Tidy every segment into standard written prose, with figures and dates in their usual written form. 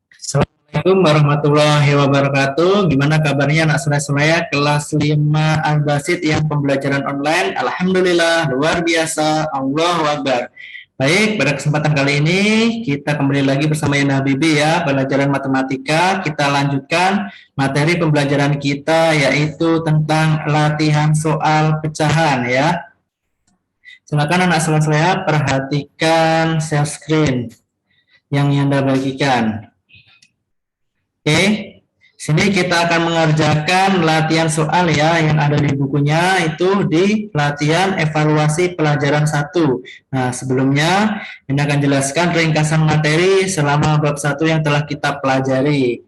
Assalamualaikum warahmatullahi wabarakatuh. Gimana kabarnya anak saya kelas 5 Al-Basit yang pembelajaran online? Alhamdulillah, luar biasa. Allahu Akbar. Baik, pada kesempatan kali ini kita kembali lagi bersama Yana Habibie ya, pelajaran matematika. Kita lanjutkan materi pembelajaran kita yaitu tentang latihan soal pecahan ya. Silakan anak saya perhatikan share screen yang Anda bagikan. Oke, sini kita akan mengerjakan latihan soal ya yang ada di bukunya itu di latihan evaluasi pelajaran 1. Nah, sebelumnya ini akan jelaskan ringkasan materi selama bab 1 yang telah kita pelajari.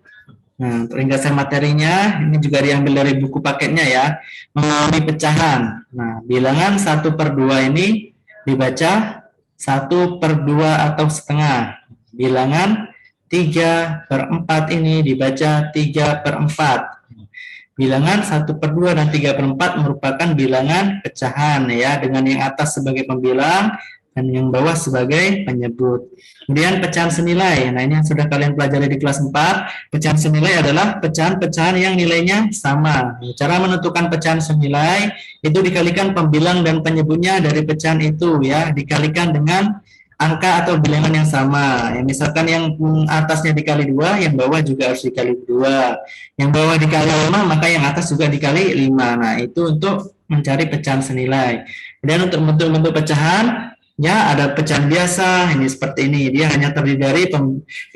Nah, ringkasan materinya ini juga diambil dari buku paketnya ya, mengalami pecahan. Nah, bilangan 1/2 ini dibaca 1/2 atau setengah. Bilangan 3/4 ini dibaca 3/4. Bilangan 1/2 dan 3/4 merupakan bilangan pecahan ya, dengan yang atas sebagai pembilang dan yang bawah sebagai penyebut. Kemudian pecahan senilai. Nah, ini yang sudah kalian pelajari di kelas 4. Pecahan senilai adalah pecahan-pecahan yang nilainya sama. Cara menentukan pecahan senilai itu dikalikan pembilang dan penyebutnya dari pecahan itu ya, dikalikan dengan angka atau bilangan yang sama. Ya, misalkan yang atasnya dikali 2, yang bawah juga harus dikali 2. Yang bawah dikali 5, maka yang atas juga dikali 5. Nah, itu untuk mencari pecahan senilai. Dan untuk bentuk-bentuk pecahan, ya ada pecahan biasa, ini seperti ini. Dia hanya terdiri dari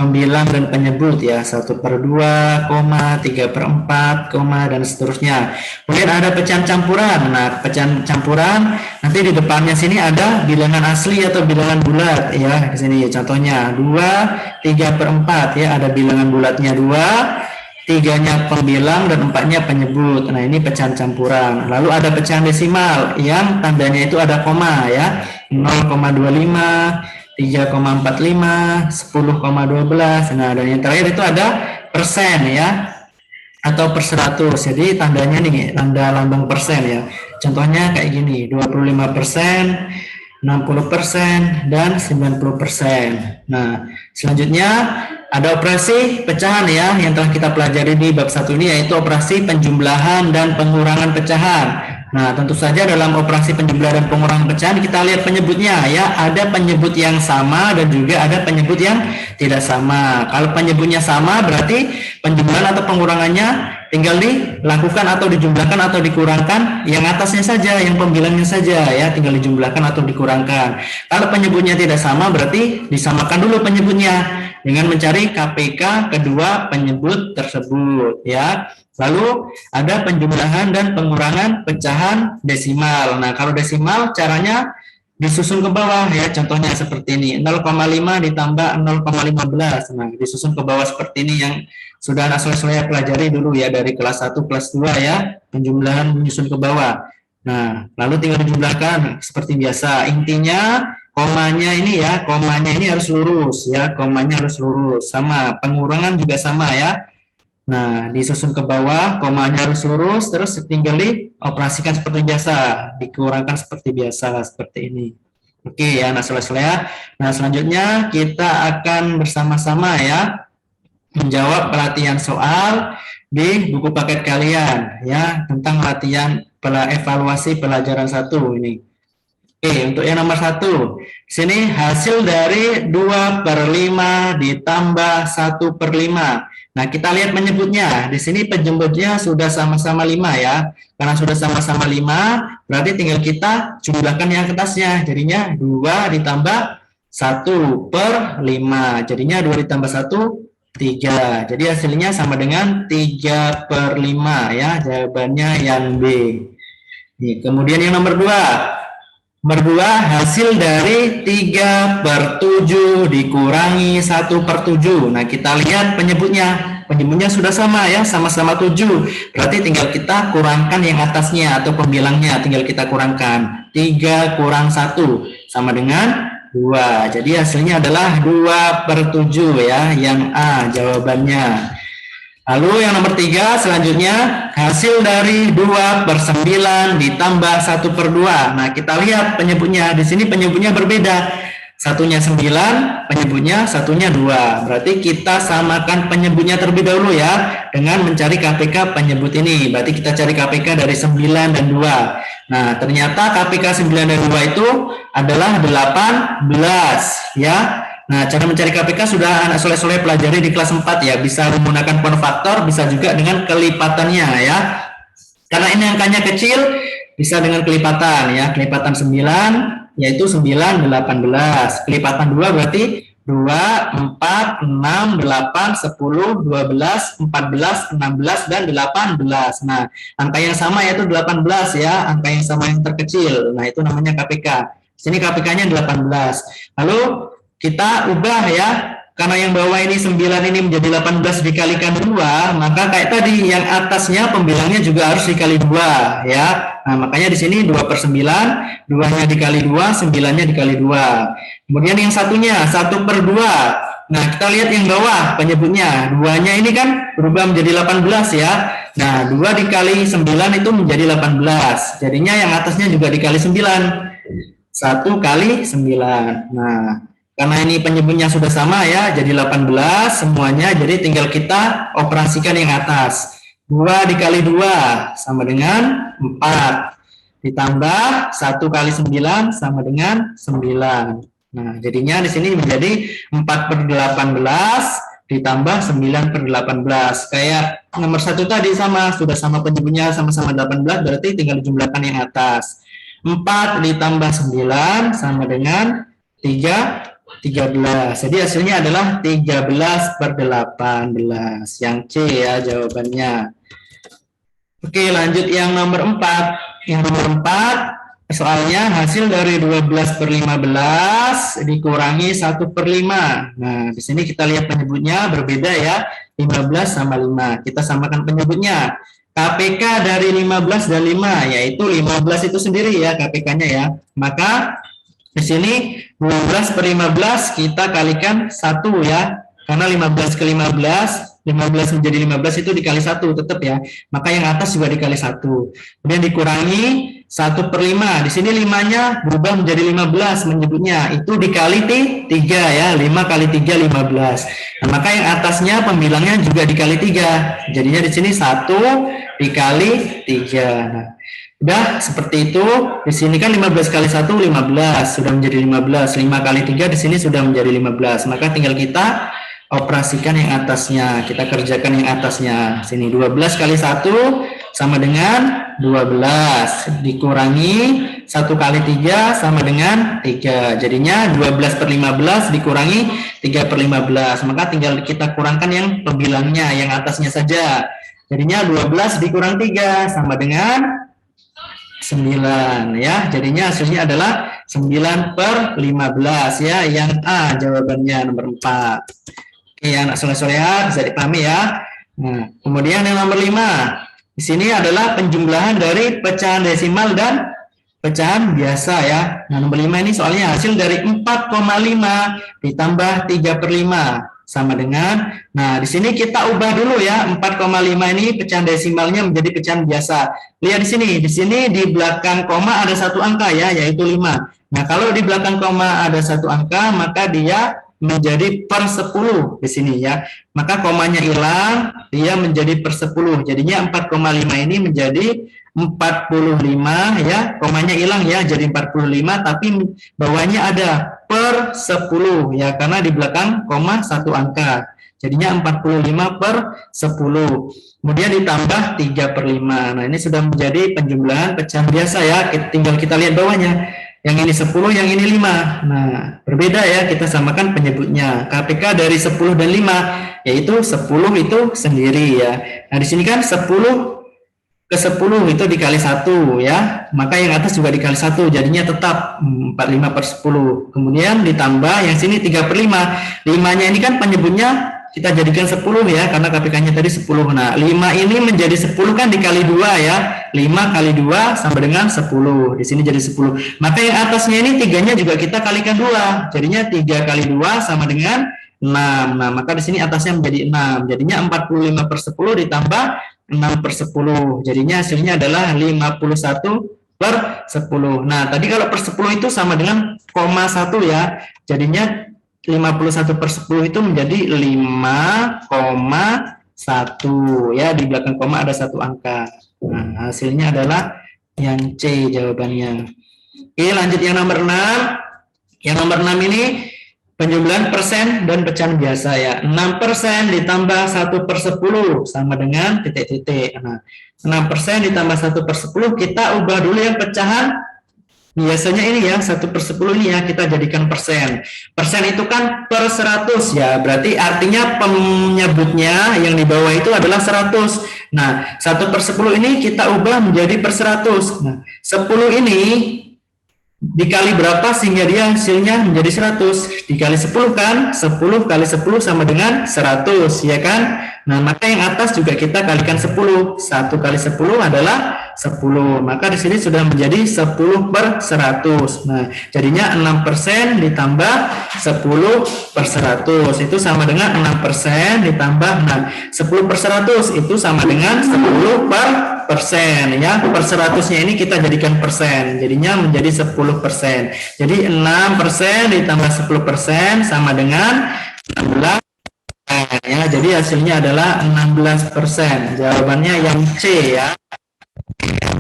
pembilang dan penyebut ya, 1/2, 3/4, dan seterusnya. Kemudian ada pecahan campuran. Nah, pecahan campuran nanti di depannya sini ada bilangan asli atau bilangan bulat ya. Di sini contohnya 2, 3/4 ya, ada bilangan bulatnya 2, 3-nya pembilang dan 4-nya penyebut. Nah, ini pecahan campuran. Lalu ada pecahan desimal yang tandanya itu ada koma ya. 0,25, 3,45, 10,12. Nah, dan yang terakhir itu ada persen ya, atau per 100. Jadi tandanya nih, tanda lambang persen ya. Contohnya kayak gini, 25%, 60%, dan 90%. Nah, selanjutnya ada operasi pecahan ya yang telah kita pelajari di bab 1 ini, yaitu operasi penjumlahan dan pengurangan pecahan. Nah, tentu saja dalam operasi penjumlahan dan pengurangan pecahan kita lihat penyebutnya ya, ada penyebut yang sama dan juga ada penyebut yang tidak sama. Kalau penyebutnya sama berarti penjumlahan atau pengurangannya tinggal dilakukan atau dijumlahkan atau dikurangkan yang atasnya saja, yang pembilangnya saja ya, tinggal dijumlahkan atau dikurangkan. Kalau penyebutnya tidak sama berarti disamakan dulu penyebutnya dengan mencari KPK kedua penyebut tersebut ya. Lalu ada penjumlahan dan pengurangan pecahan desimal. Nah, kalau desimal caranya disusun ke bawah ya, contohnya seperti ini, 0,5 ditambah 0,15. Nah, disusun ke bawah seperti ini yang sudah anak saya pelajari dulu ya dari kelas 1, kelas 2 ya, penjumlahan menyusun ke bawah. Nah, lalu tinggal dijumlahkan seperti biasa. Intinya komanya ini ya, komanya ini harus lurus ya, komanya harus lurus. Sama, pengurangan juga sama ya. Nah, disusun ke bawah, komanya harus lurus, terus tinggal dioperasikan seperti biasa, dikurangkan seperti biasa, seperti ini. Oke ya, nah selesai. Nah, selanjutnya kita akan bersama-sama ya menjawab pelatihan soal di buku paket kalian ya tentang latihan evaluasi pelajaran 1 ini. Oke, untuk yang nomor 1, sini hasil dari 2/5 ditambah 1/5. Nah, kita lihat penyebutnya. Di sini penyebutnya sudah sama-sama 5 ya. Karena sudah sama-sama 5, berarti tinggal kita jumlahkan yang atasnya. Jadinya 2 ditambah 1/5. Jadinya 2 ditambah 1, 3. Jadi hasilnya sama dengan 3/5 ya. Jawabannya yang B. Nih, kemudian yang nomor 2. Nomor 2, hasil dari 3/7 dikurangi 1/7. Nah, kita lihat penyebutnya. Penyebutnya sudah sama ya, sama-sama 7. Berarti tinggal kita kurangkan yang atasnya atau pembilangnya, tinggal kita kurangkan. 3 kurang 1 sama dengan 2. Jadi hasilnya adalah 2/7 ya, yang A jawabannya. Lalu yang nomor 3 selanjutnya, hasil dari 2/9 ditambah 1/2. Nah, kita lihat penyebutnya. Di sini penyebutnya berbeda. Satunya 9, penyebutnya satunya 2. Berarti kita samakan penyebutnya terlebih dahulu ya, dengan mencari KPK penyebut ini. Berarti kita cari KPK dari 9 dan 2. Nah, ternyata KPK 9 dan 2 itu adalah 18 ya. Nah, cara mencari KPK sudah anak soleh-soleh pelajari di kelas 4 ya. Bisa menggunakan pound faktor, bisa juga dengan kelipatannya ya. Karena ini angkanya kecil, bisa dengan kelipatan ya. Kelipatan 9 yaitu 9, 18. Kelipatan 2 berarti 2, 4, 6, 8, 10, 12, 14, 16, dan 18. Nah, angka yang sama yaitu 18 ya, angka yang sama yang terkecil. Nah, itu namanya KPK. Sini KPK-nya 18. Lalu kita ubah ya, karena yang bawah ini 9 ini menjadi 18 dikalikan 2, maka kayak tadi yang atasnya pembilangnya juga harus dikali 2 ya. Nah, makanya di sini 2/9, 2-nya dikali 2, 9-nya dikali 2. Kemudian yang satunya 1/2. Nah, kita lihat yang bawah penyebutnya. 2-nya ini kan berubah menjadi 18 ya. Nah, 2 dikali 9 itu menjadi 18. Jadinya yang atasnya juga dikali 9. 1 kali 9. Nah, karena ini penyebutnya sudah sama ya, jadi 18 semuanya, jadi tinggal kita operasikan yang atas. 2 dikali 2 sama dengan 4. Ditambah 1 kali 9 sama dengan 9. Nah, jadinya di sini menjadi 4/18 ditambah 9/18. Kayak nomor 1 tadi sama, sudah sama penyebutnya sama-sama 18, berarti tinggal dijumlahkan yang atas. 4 ditambah 9 sama dengan 13. Jadi hasilnya adalah 13/18. Yang C ya jawabannya. Oke, lanjut yang nomor 4. Yang nomor 4, soalnya hasil dari 12/15 dikurangi 1/5. Nah, di sini kita lihat penyebutnya berbeda ya. 15 sama 5. Kita samakan penyebutnya. KPK dari 15 dan 5, yaitu 15 itu sendiri ya KPK-nya ya. Maka di sini 12/15 kita kalikan 1 ya. Karena 15 ke 15, 15 menjadi 15 itu dikali 1 tetap ya. Maka yang atas juga dikali 1. Kemudian dikurangi 1/5. Di sini 5-nya berubah menjadi 15 menyebutnya. Itu dikali 3 ya. 5 kali 3 15. Nah, maka yang atasnya pembilangnya juga dikali 3. Jadinya di sini 1 dikali 3. Nah, udah seperti itu. Di sini kan 15 kali 1 15, sudah menjadi 15. 5 kali 3 di sini sudah menjadi 15. Maka tinggal kita operasikan yang atasnya. Kita kerjakan yang atasnya. Sini 12 kali 1 sama dengan 12. Dikurangi 1 kali 3 sama dengan 3. Jadinya 12/15 dikurangi 3/15. Maka tinggal kita kurangkan yang pembilangnya, yang atasnya saja. Jadinya 12 dikurang 3 sama dengan 9 ya. Jadinya hasilnya adalah 9/15 ya. Yang A jawabannya nomor 4. Oke, anak soleh-soleha bisa dipahami ya. Nah, kemudian yang nomor 5. Di sini adalah penjumlahan dari pecahan desimal dan pecahan biasa ya. Nah, nomor 5 ini soalnya hasil dari 4,5 ditambah 3/5 sama dengan, nah di sini kita ubah dulu ya, 4,5 ini pecahan desimalnya menjadi pecahan biasa. Lihat di sini di belakang koma ada satu angka ya, yaitu 5. Nah, kalau di belakang koma ada satu angka, maka dia menjadi per 10 di sini ya. Maka komanya hilang, dia menjadi per 10. Jadinya 4,5 ini menjadi 45 ya, komanya hilang ya, jadi 45, tapi bawahnya ada per 10 ya, karena di belakang koma satu angka. Jadinya 45/10. Kemudian ditambah 3/5. Nah, ini sudah menjadi penjumlahan pecahan biasa ya. Tinggal kita lihat bawahnya. Yang ini 10, yang ini 5. Nah, berbeda ya, kita samakan penyebutnya. KPK dari 10 dan 5, yaitu 10 itu sendiri ya. Nah, di sini kan 10 ke 10 itu dikali 1 ya. Maka yang atas juga dikali 1, jadinya tetap 45/10. Kemudian ditambah yang sini 3/5. 5-nya ini kan penyebutnya kita jadikan 10 ya, karena KPK-nya tadi 10. Nah, 5 ini menjadi 10 kan dikali 2 ya. 5 kali 2 sama dengan 10. Di sini jadi 10. Maka yang atasnya ini 3-nya juga kita kalikan 2. Jadinya 3 kali 2 sama dengan 6. Nah, maka di sini atasnya menjadi 6. Jadinya 45/10 ditambah 6/10. Jadinya hasilnya adalah 51 per 10. Nah, tadi kalau per 10 itu sama dengan koma 1 ya. Jadinya 51 per 10 itu menjadi 5,1 ya. Di belakang koma ada satu angka. Nah, hasilnya adalah yang C jawabannya. Oke, lanjut yang nomor 6. Yang nomor 6 ini penjumlahan persen dan pecahan biasa ya. 6% ditambah 1 per 10 sama dengan titik-titik. Nah, 6% ditambah 1 per 10 kita ubah dulu yang pecahan. Biasanya ini ya 1 per 10 ini ya kita jadikan persen. Persen itu kan per 100 ya. Berarti artinya penyebutnya yang di bawah itu adalah 100. Nah, 1 per 10 ini kita ubah menjadi per 100. Nah, 10 ini dikali berapa sehingga dia hasilnya menjadi 100? Dikali 10 kan? 10 kali 10 sama dengan 100 ya kan? Nah, maka yang atas juga kita kalikan 10. 1 kali 10 adalah 10. Maka di sini sudah menjadi 10 per 100. Nah, jadinya 6% ditambah 10 per 100 itu sama dengan 6% ditambah 10 per 100 itu sama dengan 10 per persen ya. Per 100-nya ini kita jadikan persen. Jadinya menjadi 10%. Jadi 6% ditambah 10% sama dengan 16 ya. Jadi hasilnya adalah 16%. Jawabannya yang C ya.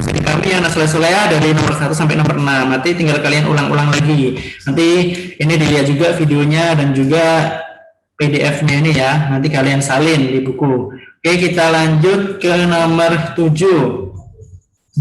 Jadi kami anak soleh-soleh dari nomor 1 sampai nomor 6. Nanti tinggal kalian ulang-ulang lagi. Nanti ini dilihat juga videonya dan juga PDF-nya ini ya. Nanti kalian salin di buku. Oke, kita lanjut ke nomor 7.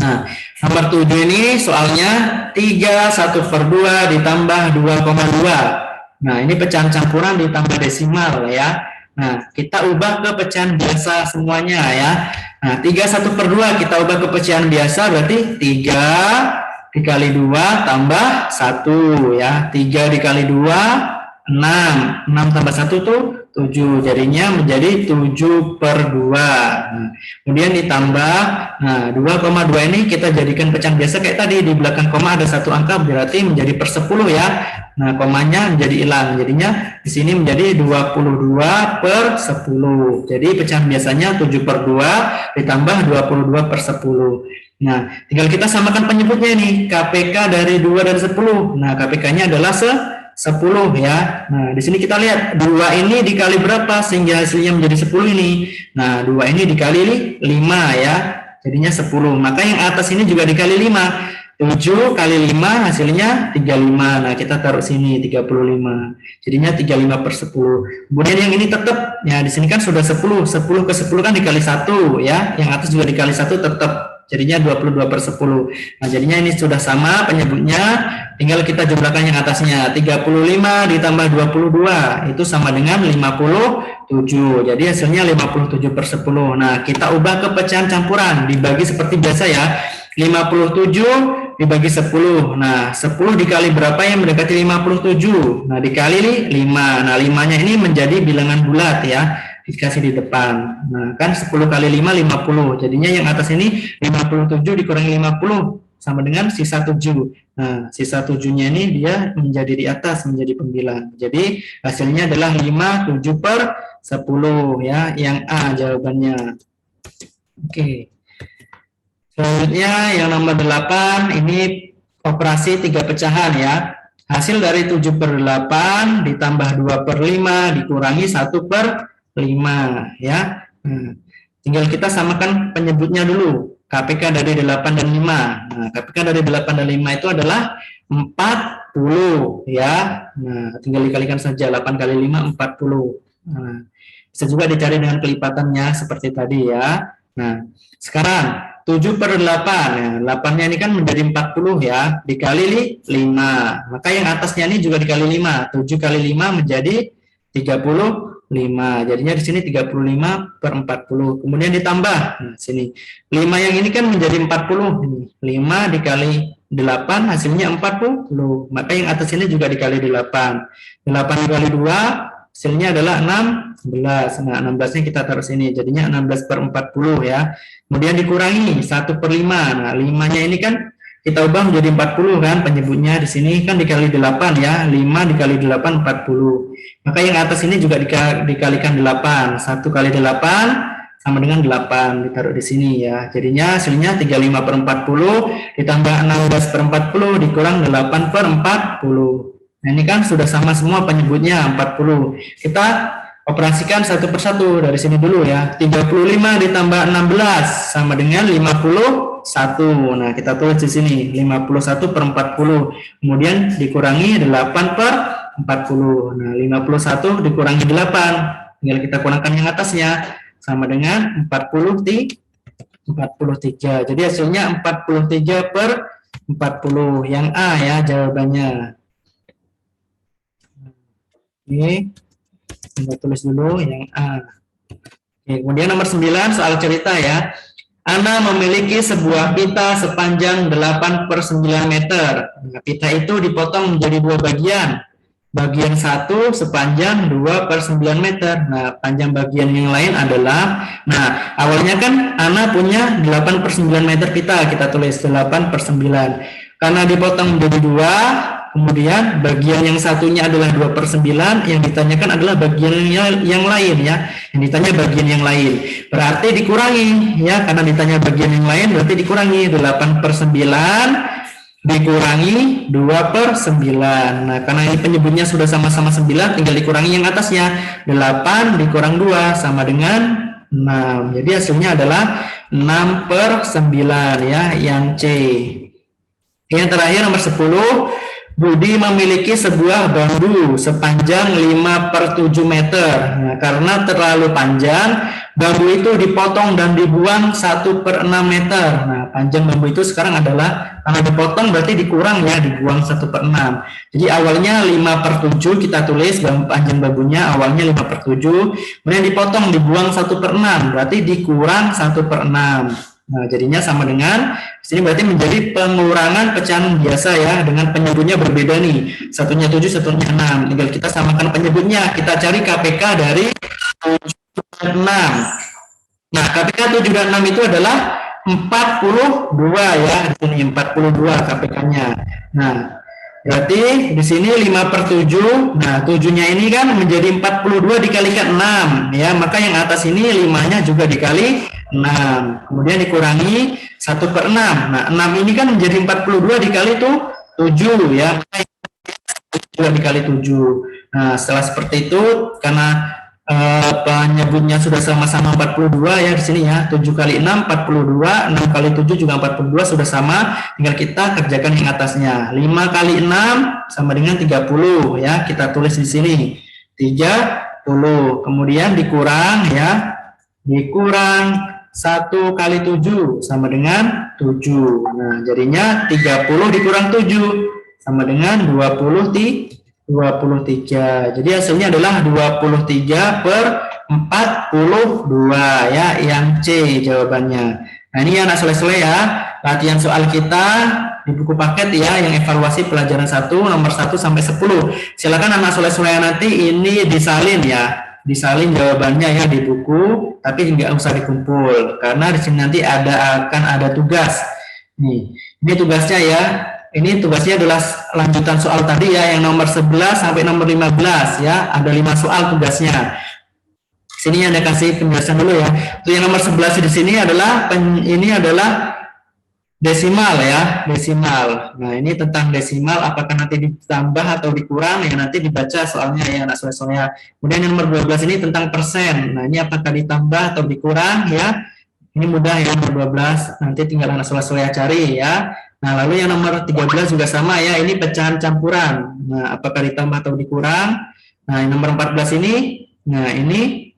Nah, nomor 7 ini soalnya 3 1 per 2 ditambah 2,2. Nah, ini pecahan campuran ditambah desimal ya. Nah, kita ubah ke pecahan biasa semuanya ya. Nah, 3 1 per 2 kita ubah ke pecahan biasa berarti 3 dikali 2 tambah 1 ya. 3 dikali 2 6. 6 tambah 1 tuh 7. Jadinya menjadi 7 per 2. Nah, kemudian ditambah, nah 2,2 ini kita jadikan pecahan biasa kayak tadi. Di belakang koma ada satu angka berarti menjadi per 10 ya. Nah, komanya menjadi hilang. Jadinya di sini menjadi 22 per 10. Jadi pecahan biasanya 7 per 2 ditambah 22 per 10. Nah, tinggal kita samakan penyebutnya nih. KPK dari 2 dan 10. Nah, KPK-nya adalah 10 ya. Nah, di sini kita lihat 2 ini dikali berapa sehingga hasilnya menjadi 10 ini. Nah, 2 ini dikali 5 ya. Jadinya 10. Maka yang atas ini juga dikali 5. 7 kali 5 hasilnya 35. Nah, kita taruh sini 35. Jadinya 35 per 10. Kemudian yang ini tetap ya di sini kan sudah 10. 10 ke 10 kan dikali 1 ya. Yang atas juga dikali 1 tetap. Jadinya 22 per 10. Nah, jadinya ini sudah sama penyebutnya. Tinggal kita jumlahkan yang atasnya. 35 ditambah 22 itu sama dengan 57. Jadi hasilnya 57 per 10. Nah, kita ubah ke pecahan campuran. Dibagi seperti biasa ya. 57 dibagi 10. Nah, 10 dikali berapa yang mendekati 57? Nah, dikali 5. Nah, 5-nya ini menjadi bilangan bulat ya. Dikasih di depan. Nah, kan 10 kali 5, 50. Jadinya yang atas ini 57 dikurangi 50 sama dengan sisa 7. Nah, sisa 7-nya ini dia menjadi di atas, menjadi pembilang. Jadi, hasilnya adalah 57 per 10 ya. Yang A jawabannya. Oke. Selanjutnya yang nomor 8, ini operasi 3 pecahan ya. Hasil dari 7 per 8 ditambah 2 per 5 dikurangi 1 per 5 ya. Tinggal kita samakan penyebutnya dulu. KPK dari 8 dan 5. Nah, KPK dari 8 dan 5 itu adalah 40 ya. Nah, tinggal dikalikan saja 8 kali 5 40. Nah, bisa juga dicari dengan kelipatannya seperti tadi ya. Nah, sekarang 7 per 8. Ya, 8-nya ini kan menjadi 40 ya. Dikali 5. Maka yang atasnya ini juga dikali 5. 7 kali 5 menjadi 35. Jadinya di sini 35 per 40. Kemudian ditambah. Nah, sini 5 yang ini kan menjadi 40. Ini 5 dikali 8 hasilnya 40. Maka yang atas ini juga dikali 8. 8 dikali 2 hasilnya adalah 16. Nah, 16-nya kita taruh sini. Jadinya 16 per 40 ya. Kemudian dikurangi 1 per 5. Nah, 5-nya ini kan kita ubah menjadi 40 kan, penyebutnya di sini kan dikali 8 ya. 5 dikali 8 40. Maka yang atas ini juga dikalikan 8. 1 kali 8 sama dengan 8, ditaruh di sini ya. Jadinya hasilnya 35 per 40 ditambah 16 per 40 dikurang 8 per 40. Nah, ini kan sudah sama semua penyebutnya 40. Kita operasikan satu persatu dari sini dulu ya. 35 ditambah 16 sama dengan 51. Nah, kita tulis di sini 51 per 40. Kemudian dikurangi 8 per 40. Nah, 51 dikurangi 8. Tinggal kita kurangkan yang atasnya sama dengan 43. Jadi hasilnya 43 per 40. Yang A ya jawabannya. Oke. Kita tulis dulu yang A. Oke, kemudian nomor 9 soal cerita ya. Ana memiliki sebuah pita sepanjang 8 per 9 meter. Nah, pita itu dipotong menjadi dua bagian. Bagian satu sepanjang 2 per 9 meter. Nah, panjang bagian yang lain adalah, nah, awalnya kan Ana punya 8 per 9 meter pita. Kita tulis 8 per 9. Karena dipotong menjadi dua, kemudian bagian yang satunya adalah 2 per 9, yang ditanyakan adalah bagian yang lain ya. Yang ditanya bagian yang lain. Berarti dikurangi ya, karena ditanya bagian yang lain berarti dikurangi 8 per 9 dikurangi 2 per 9. Nah, karena ini penyebutnya sudah sama-sama 9, tinggal dikurangi yang atasnya. 8 dikurang 2 sama dengan 6. Jadi hasilnya adalah 6 per 9 ya, yang C. Yang terakhir nomor 10. Budi memiliki sebuah bambu sepanjang 5 per 7 meter. Nah, karena terlalu panjang, bambu itu dipotong dan dibuang 1 per 6 meter. Nah, panjang bambu itu sekarang adalah, karena dipotong berarti dikurang ya, dibuang 1 per 6. Jadi awalnya 5 per 7 kita tulis panjang bambunya awalnya 5 per 7. Kemudian dipotong, dibuang 1 per 6, berarti dikurang 1 per 6. Nah, jadinya sama dengan, sini berarti menjadi pengurangan pecahan biasa ya, dengan penyebutnya berbeda nih. Satunya 7, satunya 6. Tinggal kita samakan penyebutnya. Kita cari KPK dari 7 dan 6. Nah, KPK 7 dan 6 itu adalah 42 ya. Di sini 42 KPK-nya. Nah, berarti di sini 5 per 7. Nah, 7-nya ini kan menjadi 42 dikalikan 6 ya. Maka yang atas ini 5-nya juga dikali 6. Kemudian dikurangi 1 per 6. Nah, 6 ini kan menjadi 42 dikali tuh 7 ya. Juga dikali 7. Nah, setelah seperti itu, karena penyebutnya sudah sama-sama 42 ya di sini ya. 7 kali 6 42, 6 kali 7 juga 42 sudah sama, tinggal kita kerjakan yang atasnya. 5 kali 6 sama dengan 30 ya. Kita tulis di sini 30. Kemudian dikurang ya. Dikurang 1 kali 7 sama dengan 7. Nah, jadinya 30 dikurang 7 sama dengan 23. Jadi hasilnya adalah 23 per 42 ya, yang C jawabannya. Nah, ini anak soleh-soleh ya, latihan soal kita di buku paket ya, yang evaluasi pelajaran 1 nomor 1 sampai 10. Silakan anak soleh-soleh nanti ini disalin ya. Disalin jawabannya ya di buku, tapi nggak usah dikumpul karena di sini nanti akan ada tugas. Nih, ini tugasnya ya. Ini tugasnya adalah lanjutan soal tadi ya, yang nomor 11 sampai nomor 15 ya. Ada 5 soal tugasnya. Sini ada kasih penjelasan dulu ya. Untuk yang nomor 11 di sini adalah desimal ya, desimal. Nah, ini tentang desimal, apakah nanti ditambah atau dikurang ya, nanti dibaca soalnya ya anak soleh-soleh. Kemudian yang nomor 12 ini tentang persen. Nah, ini apakah ditambah atau dikurang ya. Ini mudah ya, nomor 12 nanti tinggal anak soleh-soleh cari ya. Nah, lalu yang nomor 13 juga sama ya, ini pecahan campuran. Nah, apakah ditambah atau dikurang. Nah, yang nomor 14 ini, nah ini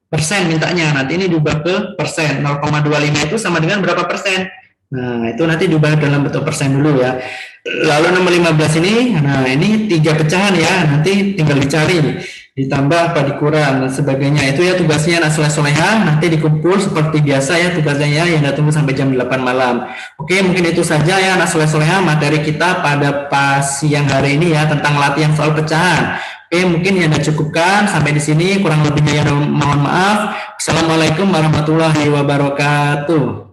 persen mintanya, nanti ini diubah ke persen. 0,25 itu sama dengan berapa persen? Nah, itu nanti diubah dalam bentuk persen dulu ya. Lalu nomor 15 ini, nah ini 3 pecahan ya, nanti tinggal dicari, ditambah apa dikurang dan sebagainya. Itu ya tugasnya anak soleh-soleha, nanti dikumpul seperti biasa ya tugasnya ya, yang tunggu sampai jam 8 malam. Oke, mungkin itu saja ya anak soleh-soleha materi kita pada siang hari ini ya, tentang latihan soal pecahan. Oke, mungkin yang Anda cukupkan sampai di sini, kurang lebihnya ya mohon maaf. Assalamualaikum warahmatullahi wabarakatuh.